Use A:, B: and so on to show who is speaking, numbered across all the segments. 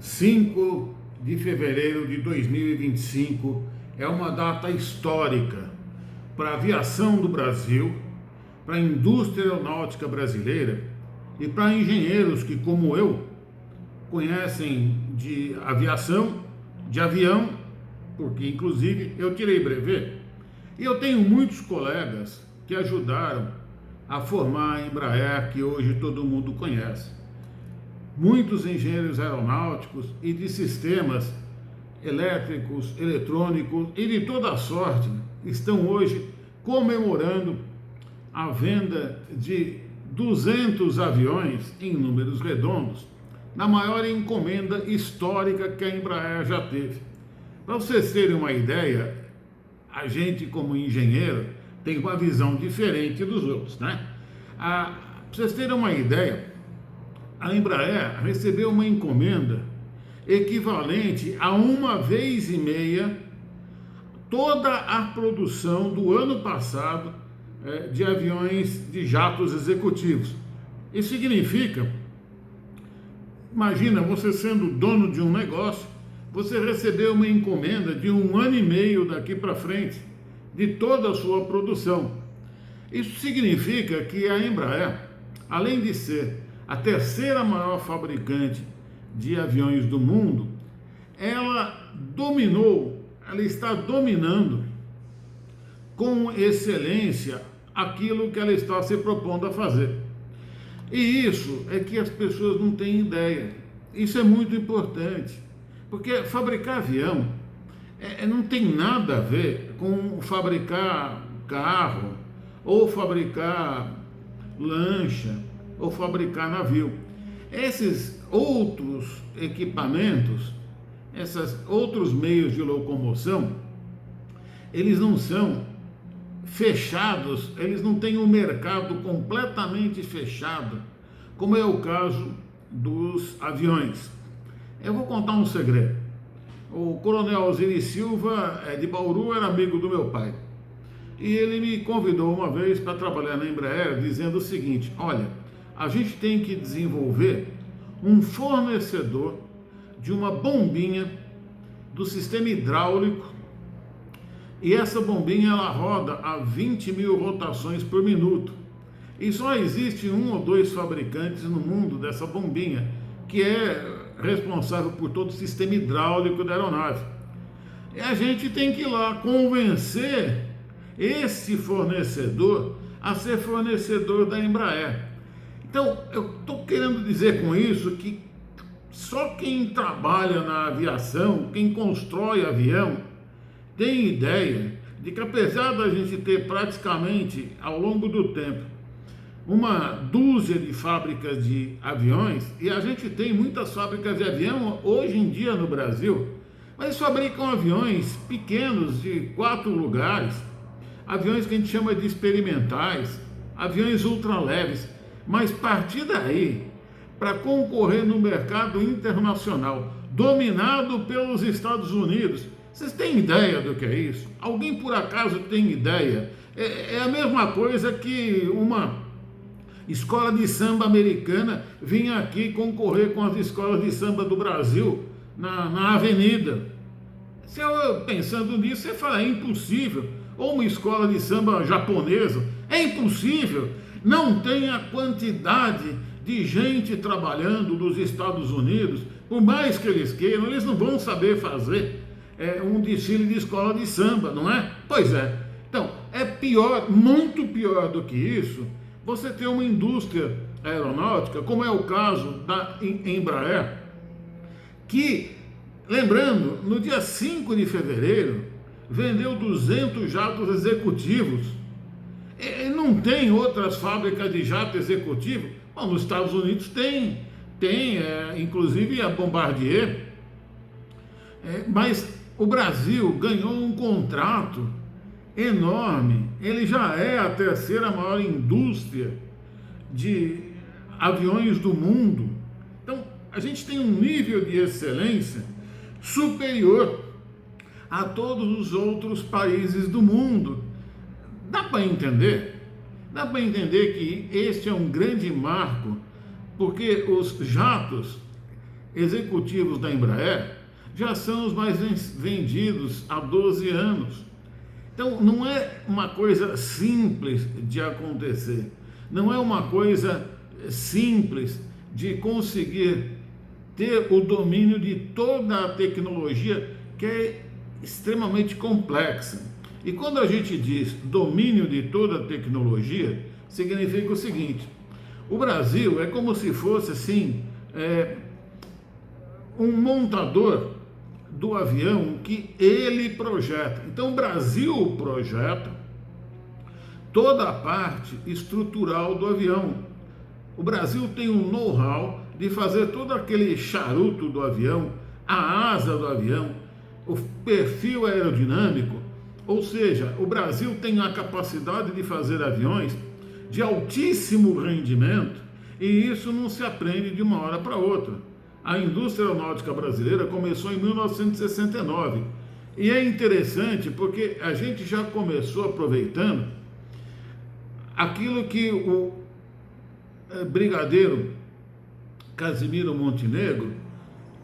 A: 5 de fevereiro de 2025 é uma data histórica para a aviação do Brasil, para a indústria aeronáutica brasileira e para engenheiros que, como eu, conhecem de aviação, de avião, porque inclusive eu tirei brevet, e eu tenho muitos colegas que ajudaram a formar a Embraer, que hoje todo mundo conhece. Muitos engenheiros aeronáuticos e de sistemas elétricos, eletrônicos e de toda sorte estão hoje comemorando a venda de 200 aviões em números redondos, na maior encomenda histórica que a Embraer já teve. Para vocês terem uma ideia, a gente como engenheiro tem uma visão diferente dos outros, né? Para vocês terem uma ideia, a Embraer recebeu uma encomenda equivalente a 1,5 vezes toda a produção do ano passado de aviões de jatos executivos. Isso significa, imagina você sendo dono de um negócio, você recebeu uma encomenda de 1 ano e meio daqui para frente de toda a sua produção. Isso significa que a Embraer, além de ser a terceira maior fabricante de aviões do mundo, ela está dominando com excelência aquilo que ela está se propondo a fazer. E isso é que as pessoas não têm ideia. Isso é muito importante, porque fabricar avião não tem nada a ver com fabricar carro, ou fabricar lancha, ou fabricar navio. Esses outros equipamentos, esses outros meios de locomoção, eles não são fechados, eles não têm um mercado completamente fechado, como é o caso dos aviões. Eu vou contar um segredo. O coronel Alzire Silva, de Bauru, era amigo do meu pai. E ele me convidou uma vez para trabalhar na Embraer, dizendo o seguinte: olha, a gente tem que desenvolver um fornecedor de uma bombinha do sistema hidráulico, e essa bombinha ela roda a 20.000 rotações por minuto. E só existe 1 ou 2 fabricantes no mundo dessa bombinha, que é responsável por todo o sistema hidráulico da aeronave. E a gente tem que ir lá convencer esse fornecedor a ser fornecedor da Embraer. Então, eu estou querendo dizer com isso que só quem trabalha na aviação, quem constrói avião, tem ideia de que, apesar da gente ter praticamente, ao longo do tempo, uma dúzia de fábricas de aviões, e a gente tem muitas fábricas de avião hoje em dia no Brasil, mas fabricam aviões pequenos de 4 lugares, aviões que a gente chama de experimentais, aviões ultraleves, mas partir daí, para concorrer no mercado internacional, dominado pelos Estados Unidos, vocês têm ideia do que é isso? Alguém por acaso tem ideia? É a mesma coisa que uma escola de samba americana vinha aqui concorrer com as escolas de samba do Brasil na avenida. Se eu pensando nisso, você fala, é impossível. Ou uma escola de samba japonesa, é impossível. Não tem a quantidade de gente trabalhando dos Estados Unidos, por mais que eles queiram, eles não vão saber fazer um desfile de escola de samba, não é? Pois é. Então, é pior, muito pior do que isso, você ter uma indústria aeronáutica, como é o caso da Embraer, que, lembrando, no dia 5 de fevereiro, vendeu 200 jatos executivos. E não tem outras fábricas de jato executivo? Bom, nos Estados Unidos tem inclusive a Bombardier, mas o Brasil ganhou um contrato enorme. Ele já é a terceira maior indústria de aviões do mundo. Então, a gente tem um nível de excelência superior a todos os outros países do mundo. Dá para entender? Dá para entender que este é um grande marco, porque os jatos executivos da Embraer já são os mais vendidos há 12 anos. Então, não é uma coisa simples de acontecer, não é uma coisa simples de conseguir ter o domínio de toda a tecnologia, que é extremamente complexa. E quando a gente diz domínio de toda a tecnologia, significa o seguinte: o Brasil é como se fosse assim, um montador do avião que ele projeta. Então o Brasil projeta toda a parte estrutural do avião. O Brasil tem um know-how de fazer todo aquele charuto do avião, a asa do avião, o perfil aerodinâmico. Ou seja, o Brasil tem a capacidade de fazer aviões de altíssimo rendimento, e isso não se aprende de uma hora para outra. A indústria aeronáutica brasileira começou em 1969, e é interessante porque a gente já começou aproveitando aquilo que o brigadeiro Casimiro Montenegro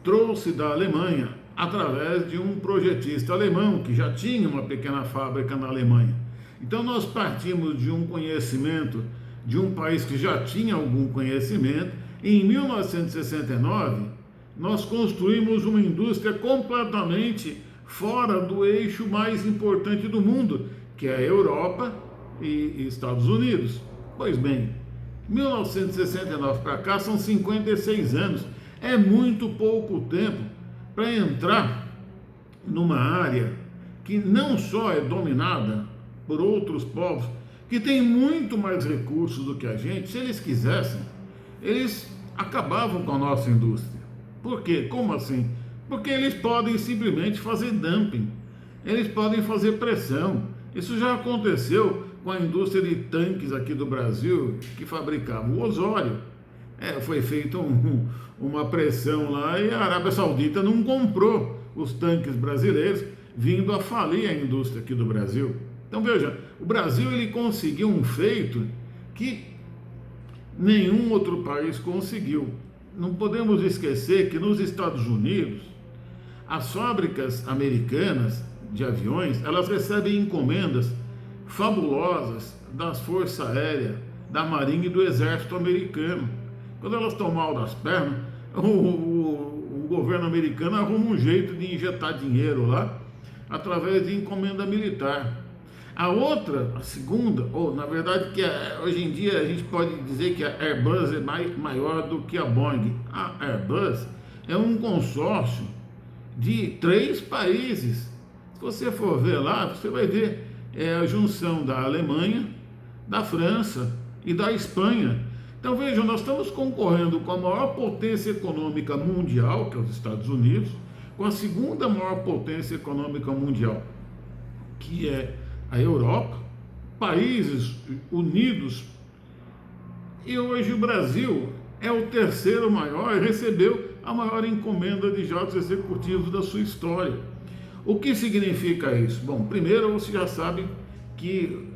A: trouxe da Alemanha através de um projetista alemão que já tinha uma pequena fábrica na Alemanha. Então nós partimos de um conhecimento de um país que já tinha algum conhecimento, e em 1969 nós construímos uma indústria completamente fora do eixo mais importante do mundo, que é a Europa e Estados Unidos. Pois bem, 1969 para cá são 56 anos, é muito pouco tempo para entrar numa área que não só é dominada por outros povos, que têm muito mais recursos do que a gente. Se eles quisessem, eles acabavam com a nossa indústria. Por quê? Como assim? Porque eles podem simplesmente fazer dumping, eles podem fazer pressão. Isso já aconteceu com a indústria de tanques aqui do Brasil, que fabricava o Osório. Foi feita uma pressão lá e a Arábia Saudita não comprou os tanques brasileiros, vindo a falir a indústria aqui do Brasil. Então veja, o Brasil ele conseguiu um feito que nenhum outro país conseguiu. Não podemos esquecer que nos Estados Unidos, as fábricas americanas de aviões, elas recebem encomendas fabulosas das Forças Aéreas, da Marinha e do Exército americano. Quando elas estão mal das pernas, o governo americano arruma um jeito de injetar dinheiro lá, através de encomenda militar. A outra, a segunda, ou na verdade, hoje em dia a gente pode dizer que a Airbus é maior do que a Boeing. A Airbus é um consórcio de 3 países. Se você for ver lá, você vai ver a junção da Alemanha, da França e da Espanha. Então vejam, nós estamos concorrendo com a maior potência econômica mundial, que é os Estados Unidos, com a segunda maior potência econômica mundial, que é a Europa, países unidos, e hoje o Brasil é o terceiro maior e recebeu a maior encomenda de jatos executivos da sua história. O que significa isso? Bom, primeiro você já sabe que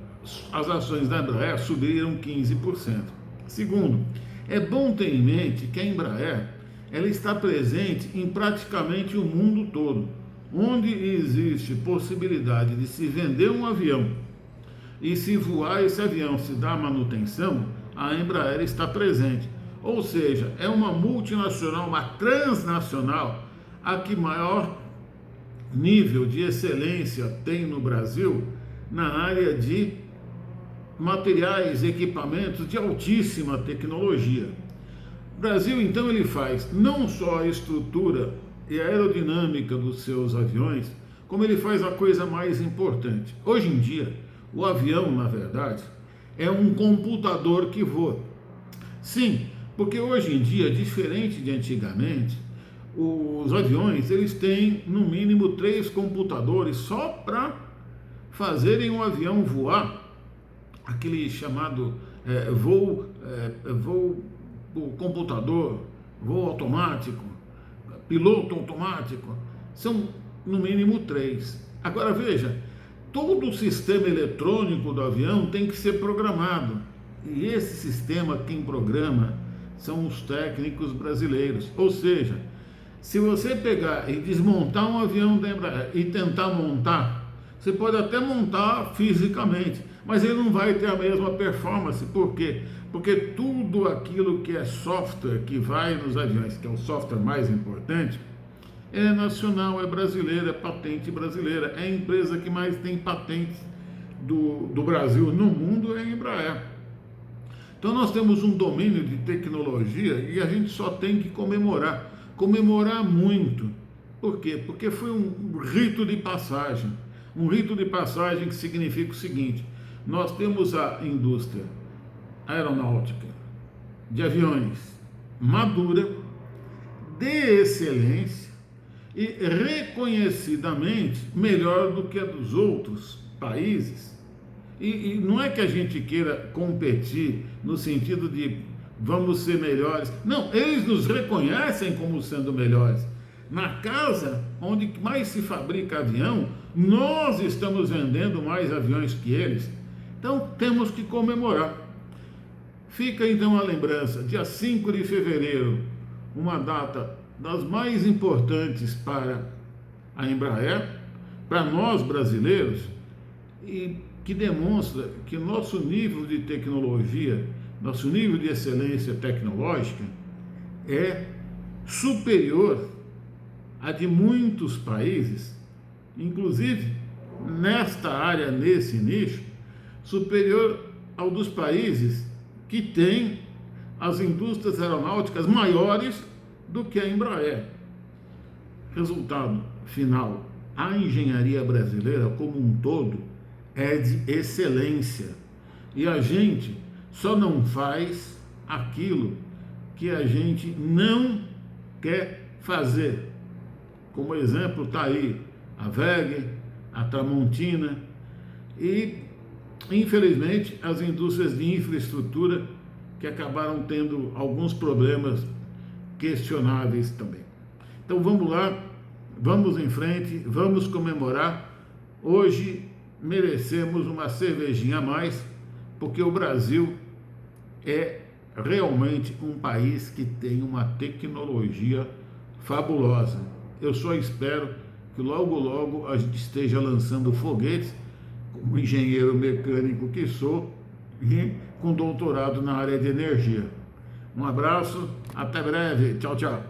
A: as ações da Embraer subiram 15%. Segundo, é bom ter em mente que a Embraer ela está presente em praticamente o mundo todo. Onde existe possibilidade de se vender um avião e se voar esse avião, se dar manutenção, a Embraer está presente. Ou seja, é uma multinacional, uma transnacional, a que maior nível de excelência tem no Brasil na área de materiais, equipamentos de altíssima tecnologia. O Brasil, então, ele faz não só a estrutura e a aerodinâmica dos seus aviões, como ele faz a coisa mais importante. Hoje em dia, o avião, na verdade, é um computador que voa. Sim, porque hoje em dia, diferente de antigamente, os aviões, eles têm no mínimo 3 computadores só para fazerem um avião voar, aquele chamado voo por computador, voo automático, piloto automático, são no mínimo 3. Agora veja, todo o sistema eletrônico do avião tem que ser programado, e esse sistema quem programa são os técnicos brasileiros. Ou seja, Se você pegar e desmontar um avião da Embraer e tentar montar, você pode até montar fisicamente, mas ele não vai ter a mesma performance. Por quê? Porque tudo aquilo que é software que vai nos aviões, que é o software mais importante, é nacional, é brasileiro, é patente brasileira. É a empresa que mais tem patentes do Brasil no mundo é a Embraer. Então nós temos um domínio de tecnologia e a gente só tem que comemorar muito. Por quê? Porque foi um rito de passagem. Um rito de passagem que significa o seguinte: nós temos a indústria aeronáutica de aviões madura, de excelência e reconhecidamente melhor do que a dos outros países. E não é que a gente queira competir no sentido de vamos ser melhores. Não, eles nos reconhecem como sendo melhores. Na casa onde mais se fabrica avião, nós estamos vendendo mais aviões que eles. Então temos que comemorar. Fica então a lembrança, dia 5 de fevereiro, uma data das mais importantes para a Embraer, para nós brasileiros, e que demonstra que nosso nível de tecnologia, nosso nível de excelência tecnológica é superior a de muitos países, inclusive nesta área, nesse nicho, superior ao dos países que têm as indústrias aeronáuticas maiores do que a Embraer. Resultado final, a engenharia brasileira como um todo é de excelência e a gente só não faz aquilo que a gente não quer fazer. Como exemplo está aí a WEG, a Tramontina e, infelizmente, as indústrias de infraestrutura que acabaram tendo alguns problemas questionáveis também. Então vamos lá, vamos em frente, vamos comemorar. Hoje merecemos uma cervejinha a mais, porque o Brasil é realmente um país que tem uma tecnologia fabulosa. Eu só espero que logo, logo a gente esteja lançando foguetes, como engenheiro mecânico que sou, e com doutorado na área de energia. Um abraço, até breve, tchau, tchau.